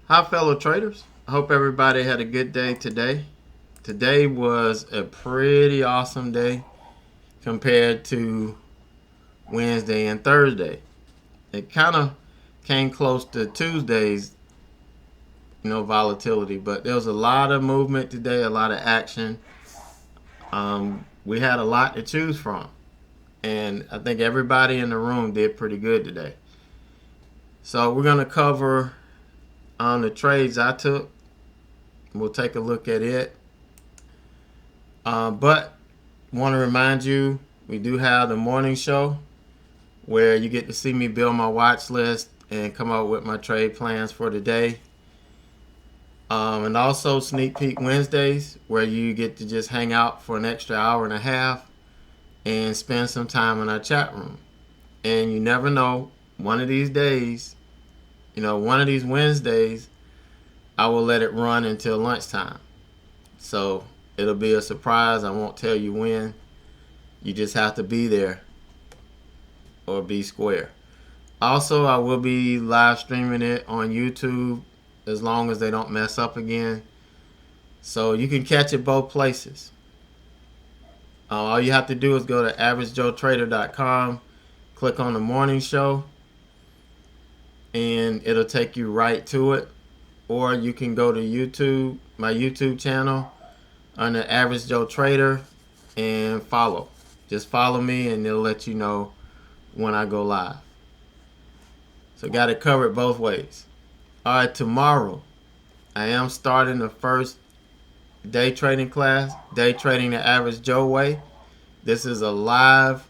Hi, fellow traders. I hope everybody had a good day today. Today was a pretty awesome day compared to Wednesday and Thursday. It kind of came close to Tuesday's, volatility, but there was a lot of movement today, a lot of action. We had a lot to choose from, and I think everybody in the room did pretty good today. So we're going to cover the trades I took. We'll take a look at it. But want to remind you, we do have the morning show where you get to see me build my watch list and come up with my trade plans for the day. And also Sneak Peek Wednesdays where you get to just hang out for an extra hour and a half and spend some time in our chat room. And you never know, one of these days, one of these Wednesdays, I will let it run until lunchtime. So it'll be a surprise. I won't tell you when. You just have to be there or be square. Also, I will be live streaming it on YouTube as long as they don't mess up again. So you can catch it both places. All you have to do is go to Averagejoetrader.com, click on the morning show, and it'll take you right to it. Or you can go to YouTube, my YouTube channel, under Average Joe Trader, and follow. Just follow me and it'll let you know when I go live. So got it covered both ways. Alright, tomorrow I am starting the first day trading class, Day Trading the Average Joe Way. This is a live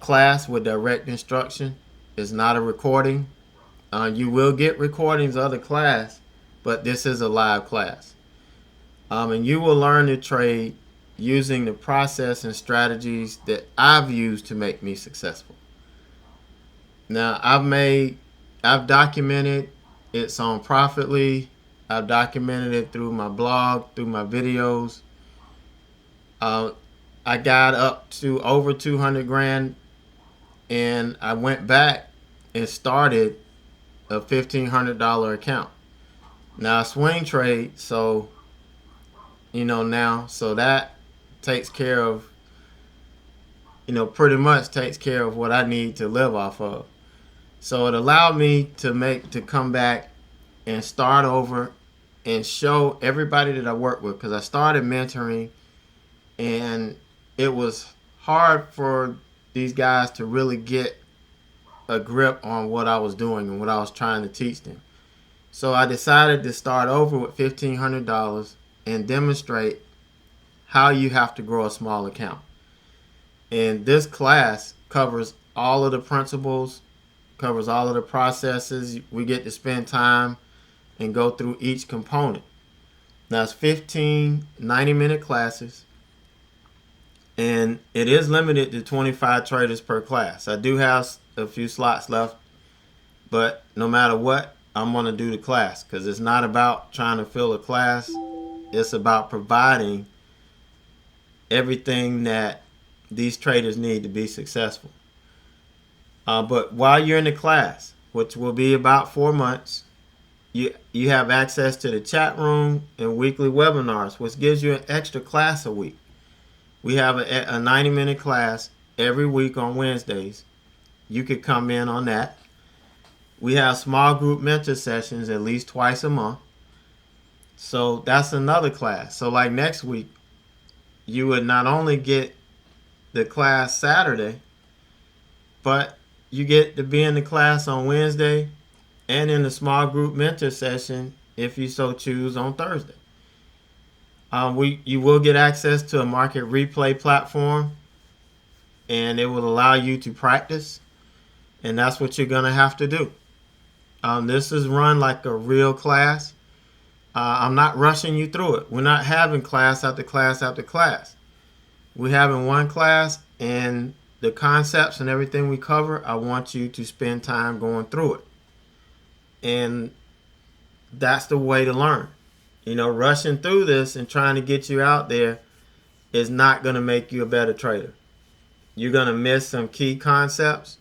class with direct instruction. It's not a recording. You will get recordings of the class, but this is a live class. And you will learn to trade using the process and strategies that I've used to make me successful. Now, I've documented it's on Profitly. I've documented it through my blog, through my videos. I got up to over 200 grand, and I went back and started a $1,500 account. Now, a swing trade, so so that takes care of, pretty much takes care of what I need to live off of. So it allowed me to come back and start over and show everybody that I work with, because I started mentoring and it was hard for these guys to really get a grip on what I was doing and what I was trying to teach them. So I decided to start over with $1,500 and demonstrate how you have to grow a small account. And this class covers all of the principles, covers all of the processes. We get to spend time and go through each component. Now it's 15 90-minute classes, and it is limited to 25 traders per class. I do have a few slots left, but no matter what, I'm going to do the class, because it's not about trying to fill a class. It's about providing everything that these traders need to be successful. But while you're in the class, which will be about 4 months, you have access to the chat room and weekly webinars, which gives you an extra class a week. We have a 90-minute class every week on Wednesdays. You could come in on that. We have small group mentor sessions at least twice a month. So that's another class. So like next week, you would not only get the class Saturday, but you get to be in the class on Wednesday and in the small group mentor session if you so choose on Thursday. You will get access to a market replay platform, and it will allow you to practice, and that's what you're going to have to do. This is run like a real class. I'm not rushing you through it. We're not having class after class after class. We're having one class, and the concepts and everything we cover, I want you to spend time going through it. And that's the way to learn. Rushing through this and trying to get you out there is not going to make you a better trader. You're going to miss some key concepts,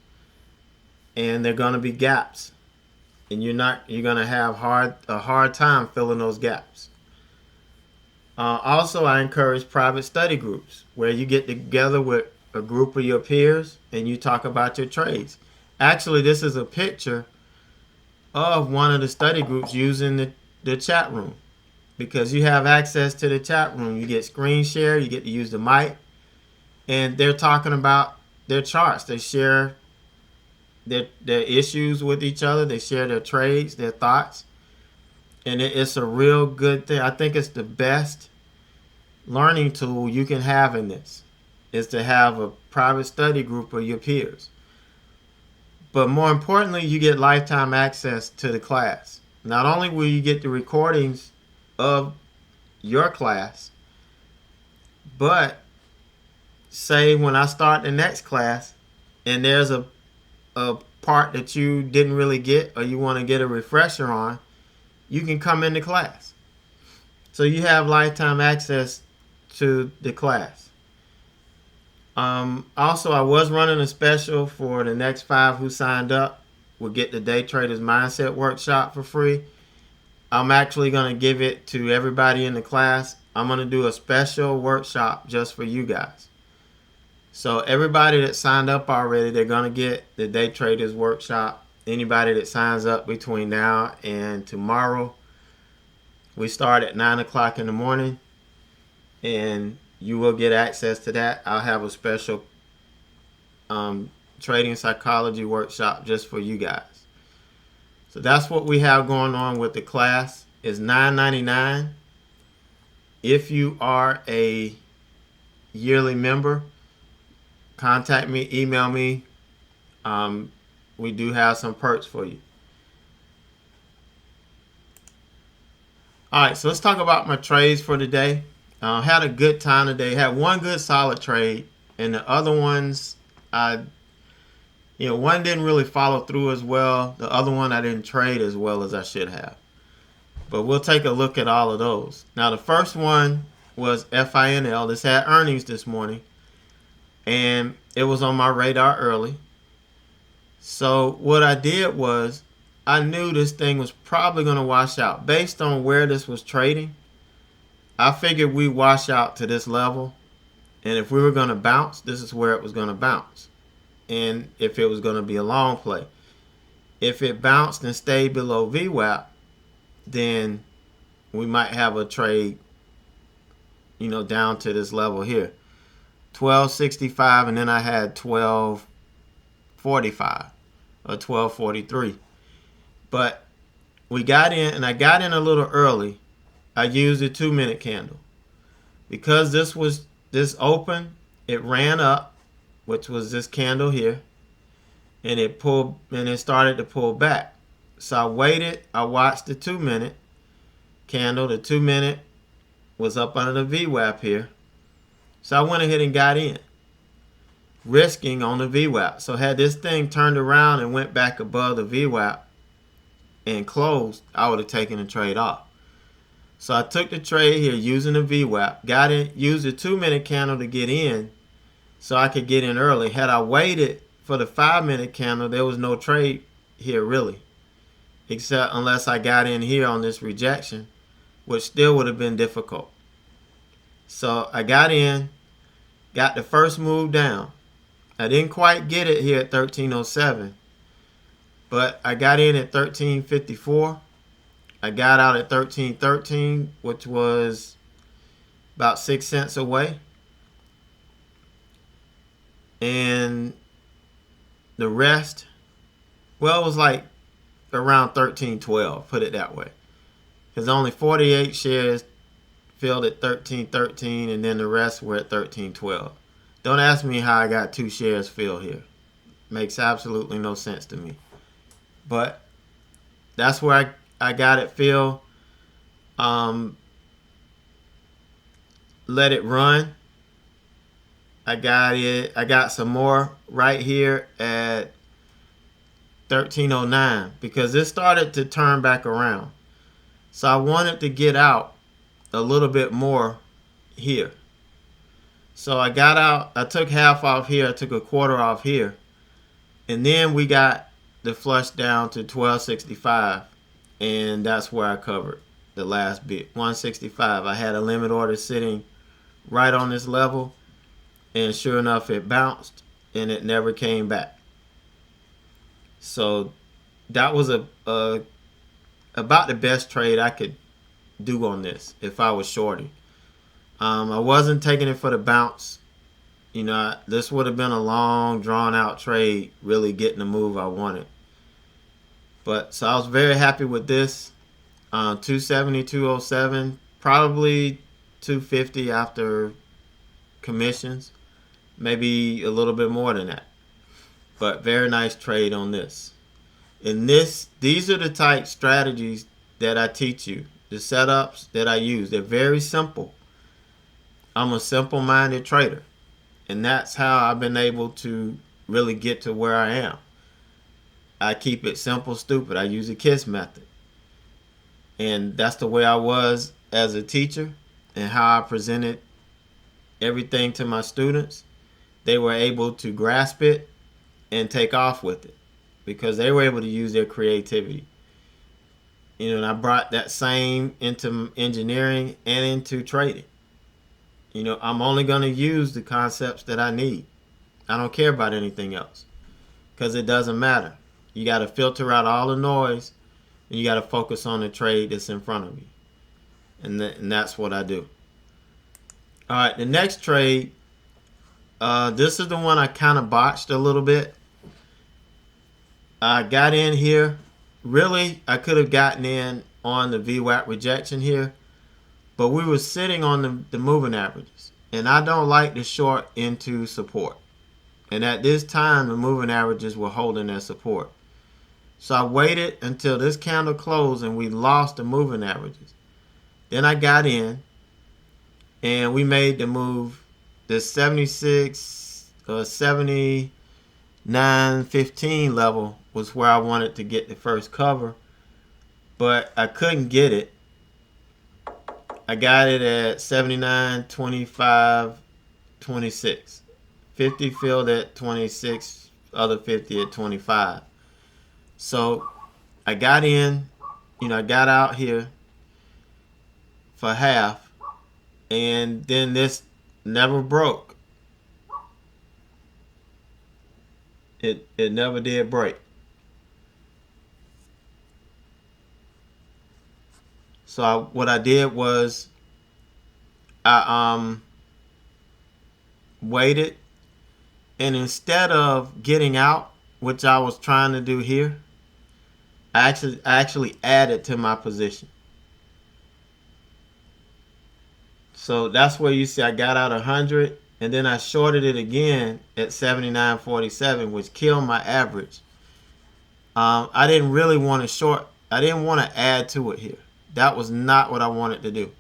and there are going to be gaps. and you're gonna have a hard time filling those gaps. Also, I encourage private study groups where you get together with a group of your peers and you talk about your trades. Actually, this is a picture of one of the study groups using the chat room, because you have access to the chat room. You get screen share, you get to use the mic, and they're talking about their charts. They share their issues with each other. They share their trades, their thoughts, and it's a real good thing. I think it's the best learning tool you can have in this, is to have a private study group of your peers. But more importantly, you get lifetime access to the class. Not only will you get the recordings of your class, but say when I start the next class and there's a part that you didn't really get or you want to get a refresher on, you can come into class. So you have lifetime access to the class. Also, I was running a special for the next 5 who signed up. Will get the Day Traders Mindset Workshop for free. I'm actually going to give it to everybody in the class. I'm going to do a special workshop just for you guys. So everybody that signed up already, they're going to get the Day Traders Workshop. Anybody that signs up between now and tomorrow, we start at 9 o'clock in the morning, and you will get access to that. I'll have a special trading psychology workshop just for you guys. So that's what we have going on with the class. It's $9.99. If you are a yearly member, contact me, email me. We do have some perks for you. All right, so let's talk about my trades for today. Had a good time today. Had one good solid trade, and the other ones, one didn't really follow through as well. The other one I didn't trade as well as I should have. But we'll take a look at all of those. Now, the first one was FINL. This had earnings this morning, and it was on my radar early. So what I did was, I knew this thing was probably going to wash out. Based on where this was trading, I figured we wash out to this level, and if we were going to bounce, this is where it was going to bounce. And if it was going to be a long play. If it bounced and stayed below VWAP, then we might have a trade, down to this level here. 1265, and then I had 1245 or 1243. But we got in, and I got in a little early. I used a 2-minute candle. Because this open, it ran up, which was this candle here, and it started to pull back. So I waited, I watched the 2-minute candle. The 2-minute was up under the VWAP here. So I went ahead and got in, risking on the VWAP. So had this thing turned around and went back above the VWAP and closed, I would have taken the trade off. So I took the trade here using the VWAP, got in, used the 2-minute candle to get in so I could get in early. Had I waited for the 5-minute candle, there was no trade here really, except unless I got in here on this rejection, which still would have been difficult. So I got in, got the first move down. I didn't quite get it here at 1307, but I got in at 1354. I got out at 1313, which was about 6 cents away. And the rest, well, it was like around 1312, put it that way. Because only 48 shares filled at 1313, and then the rest were at 1312. Don't ask me how I got 2 shares filled here. Makes absolutely no sense to me. But that's where I got it filled. Let it run. I got some more right here at 1309 because it started to turn back around. So I wanted to get out a little bit more here. So I got out, I took half off here, I took a quarter off here. And then we got the flush down to 1265, and that's where I covered the last bit. 165. I had a limit order sitting right on this level, and sure enough, it bounced and it never came back. So that was about the best trade I could do on this if I was shorting. I wasn't taking it for the bounce. This would have been a long, drawn-out trade, really getting the move I wanted. But so I was very happy with this. 270, 207, probably 250 after commissions, maybe a little bit more than that. But very nice trade on this. And these are the type strategies that I teach you, the setups that I use. They're very simple. I'm a simple-minded trader, and that's how I've been able to really get to where I am. I keep it simple, stupid. I use a KISS method. And that's the way I was as a teacher and how I presented everything to my students. They were able to grasp it and take off with it because they were able to use their creativity. And I brought that same into engineering and into trading. I'm only going to use the concepts that I need. I don't care about anything else because it doesn't matter. You got to filter out all the noise, and you got to focus on the trade that's in front of you. And that's what I do. All right, the next trade, this is the one I kind of botched a little bit. I got in here. Really, I could have gotten in on the VWAP rejection here, but we were sitting on the moving averages, and I don't like to short into support. And at this time, the moving averages were holding their support. So I waited until this candle closed and we lost the moving averages. Then I got in and we made the move. The 76 or 79.15 level was where I wanted to get the first cover, but I couldn't get it. I got it at 79.25.26. 50 filled at 26, other 50 at 25. So I got in, I got out here for half, and then this never broke. It never did break. So what I did was I waited, and instead of getting out, which I was trying to do here, I actually added to my position. So that's where you see I got out 100, and then I shorted it again at 79.47, which killed my average. I didn't really want to short. I didn't want to add to it here. That was not what I wanted to do.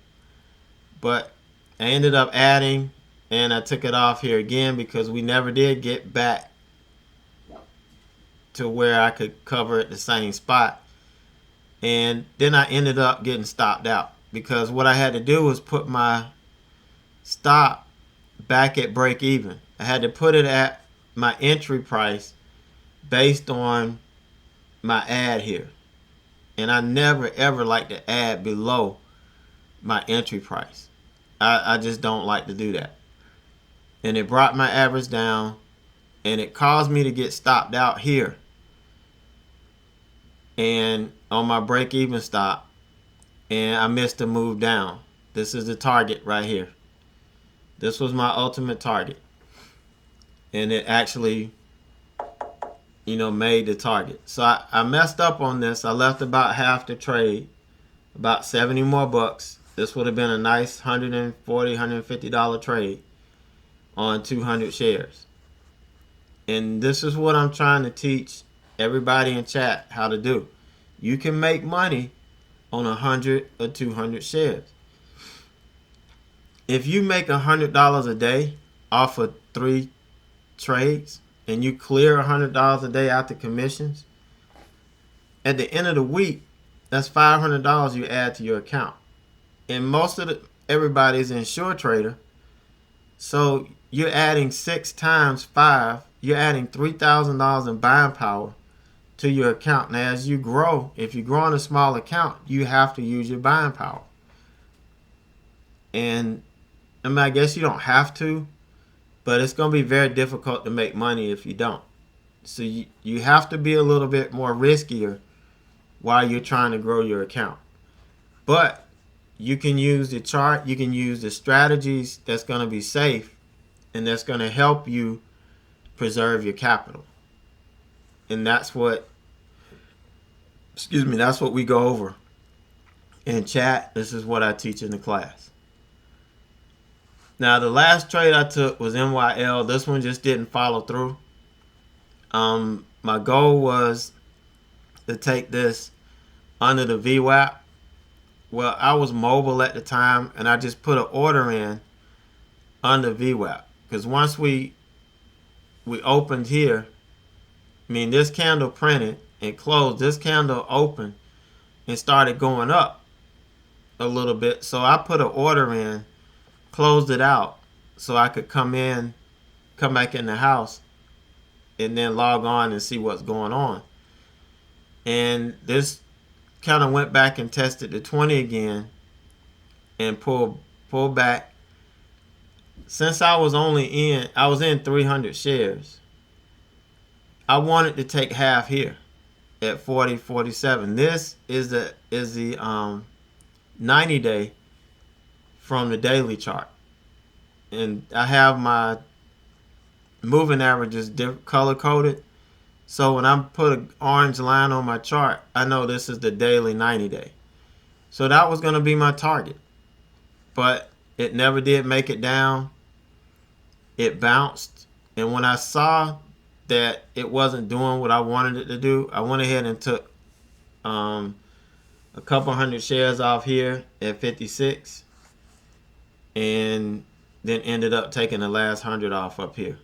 But I ended up adding, and I took it off here again because we never did get back to where I could cover at the same spot. And then I ended up getting stopped out because what I had to do was put my stop back at break even. I had to put it at my entry price based on my add here. And I never ever like to add below my entry price. I just don't like to do that. And it brought my average down, and it caused me to get stopped out here and on my break even stop, and I missed the move down. This is the target right here. This was my ultimate target, and it actually made the target. So I messed up on this. I left about half the trade, about 70 more bucks. This would have been a nice $140, $150 trade on 200 shares. And this is what I'm trying to teach everybody in chat how to do. You can make money on 100 or 200 shares. If you make $100 a day off of 3 trades and you clear $100 a day after commissions, at the end of the week, that's $500 you add to your account. And most of everybody's in Suretrader, so you're adding 6 times 5. You're adding $3,000 in buying power to your account. Now, as you grow, if you grow in a small account, you have to use your buying power. And I mean, I guess you don't have to, but it's going to be very difficult to make money if you don't. So you have to be a little bit more riskier while you're trying to grow your account. But you can use the chart, you can use the strategies that's going to be safe and that's going to help you preserve your capital. And that's what, that's what we go over in chat. This is what I teach in the class. Now, the last trade I took was MYNL. This one just didn't follow through. My goal was to take this under the VWAP. Well, I was mobile at the time, and I just put an order in under VWAP. Because once we opened here, I mean, this candle printed and closed. This candle opened and started going up a little bit. So I put an order in, closed it out, so I could come back in the house, and then log on and see what's going on. And this kind of went back and tested the 20 again and pulled back. Since I was in 300 shares, I wanted to take half here at 40.47. This is the 90-day from the daily chart, and I have my moving averages color coded. So when I put an orange line on my chart, I know this is the daily 90-day. So that was going to be my target. But it never did make it down. It bounced. And when I saw that it wasn't doing what I wanted it to do, I went ahead and took a couple hundred shares off here at 56. And then ended up taking the last 100 off up here.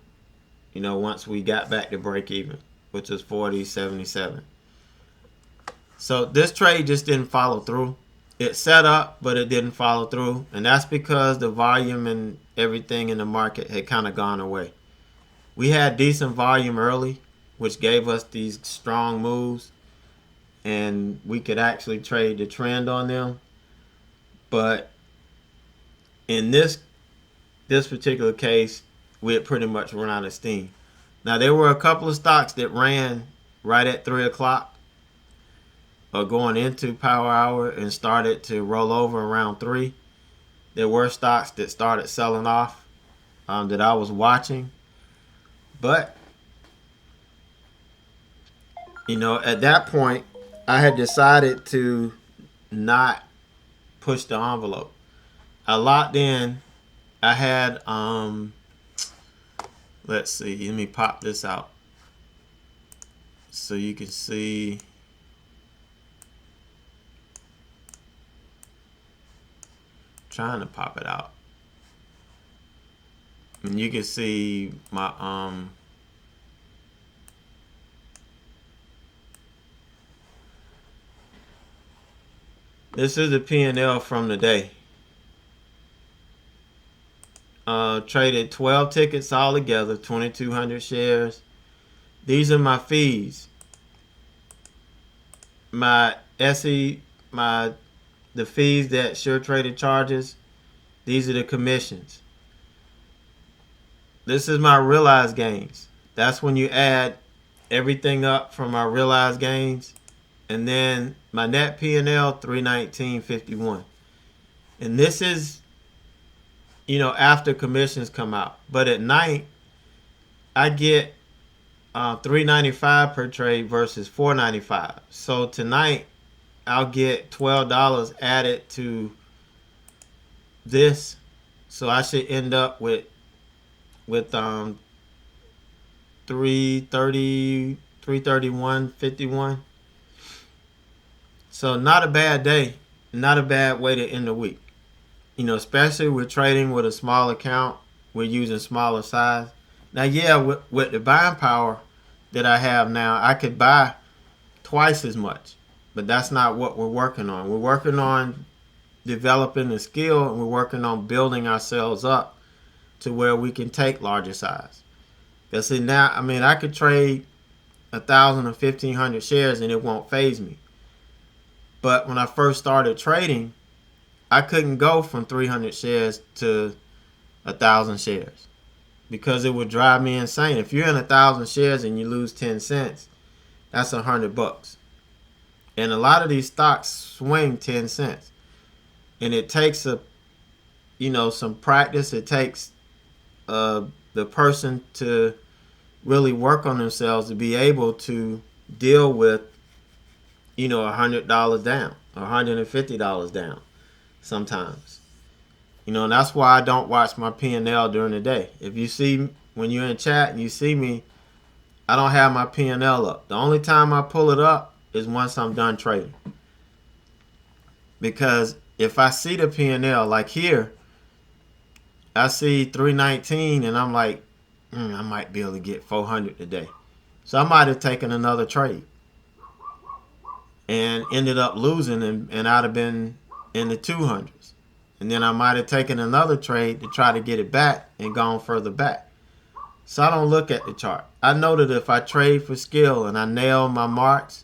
You know, once we got back to break even, which is 40.77. So this trade just didn't follow through. It set up, but it didn't follow through. And that's because the volume and everything in the market had kind of gone away. We had decent volume early, which gave us these strong moves. And we could actually trade the trend on them. But in this particular case, we had pretty much run out of steam. Now, there were a couple of stocks that ran right at 3 o'clock or going into power hour and started to roll over around 3. There were stocks that started selling off that I was watching. But, you know, at that point, I had decided to not push the envelope. I locked in. I had, let's see, let me pop this out so you can see. Trying to pop it out. And you can see my, this is the P&L from the day. Traded 12 tickets all together, 2,200 shares. These are my fees. My the fees that Suretrader charges. These are the commissions. This is my realized gains. That's when you add everything up from my realized gains. And then my net P&L, 319.51. And this is, you know, after commissions come out. But at night, I get $3.95 per trade versus $4.95. So tonight, I'll get $12 added to this. So I should end up with 331.51. So not a bad day, not a bad way to end the week. You know, especially with trading with a small account, we're using smaller size. Now, yeah, with the buying power that I have now, I could buy twice as much, but that's not what we're working on. We're working on developing the skill, and we're working on building ourselves up to where we can take larger size. Because see, now, I mean, I could trade 1,000 or 1,500 shares and it won't phase me. But when I first started trading, I couldn't go from 300 shares to 1,000 shares because it would drive me insane. If you're in 1,000 shares and you lose 10 cents, that's $100. And a lot of these stocks swing 10 cents. And it takes some practice. It takes the person to really work on themselves to be able to deal with, $100 down, or $150 down sometimes. And that's why I don't watch my P&L during the day. If you see, when you're in chat and you see me, I don't have my P&L up. The only time I pull it up is once I'm done trading. Because if I see the P&L, like here, I see 319 and I'm like, I might be able to get 400 today. So I might have taken another trade and ended up losing, and I'd have been in the 200s. And then I might have taken another trade to try to get it back and gone further back. So I don't look at the chart. I know that if I trade for skill and I nail my marks,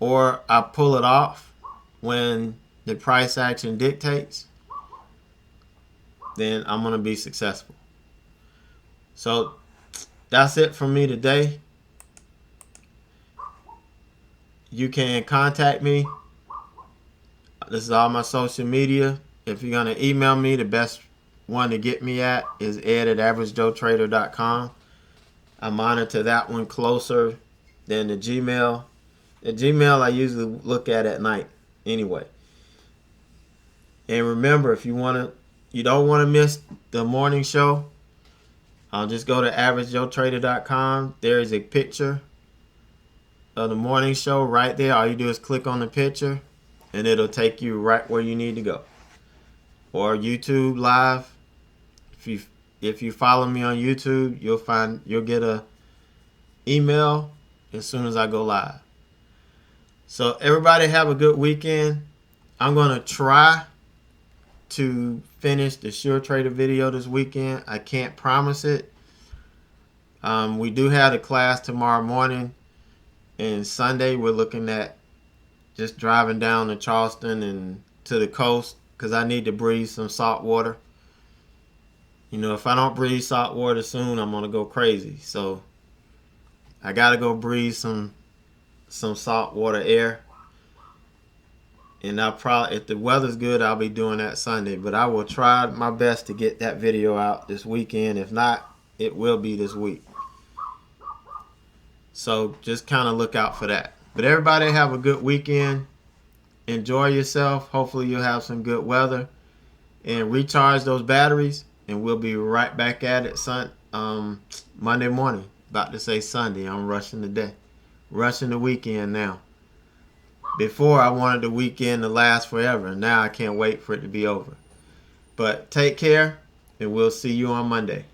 or I pull it off when the price action dictates, then I'm going to be successful. So that's it from me today. You can contact me. This is all my social media. If you're going to email me, the best one to get me at is ed@averagejoetrader.com. I monitor that one closer than the Gmail. The Gmail I usually look at night anyway. And remember, if you don't want to miss the morning show, I'll just go to averagejoetrader.com. There is a picture of the morning show right there. All you do is click on the picture and it'll take you right where you need to go. Or YouTube Live. If you follow me on YouTube, you'll get a email as soon as I go live. So everybody have a good weekend. I'm going to try to finish the Suretrader video this weekend. I can't promise it. We do have a class tomorrow morning, and Sunday we're looking at just driving down to Charleston and to the coast because I need to breathe some salt water. If I don't breathe salt water soon, I'm going to go crazy. So I got to go breathe some salt water air. And I'll probably, if the weather's good, I'll be doing that Sunday. But I will try my best to get that video out this weekend. If not, it will be this week. So just kind of look out for that. But everybody have a good weekend. Enjoy yourself. Hopefully you'll have some good weather. And recharge those batteries. And we'll be right back at it Monday morning. About to say Sunday. I'm rushing the day. Rushing the weekend now. Before, I wanted the weekend to last forever. And now I can't wait for it to be over. But take care. And we'll see you on Monday.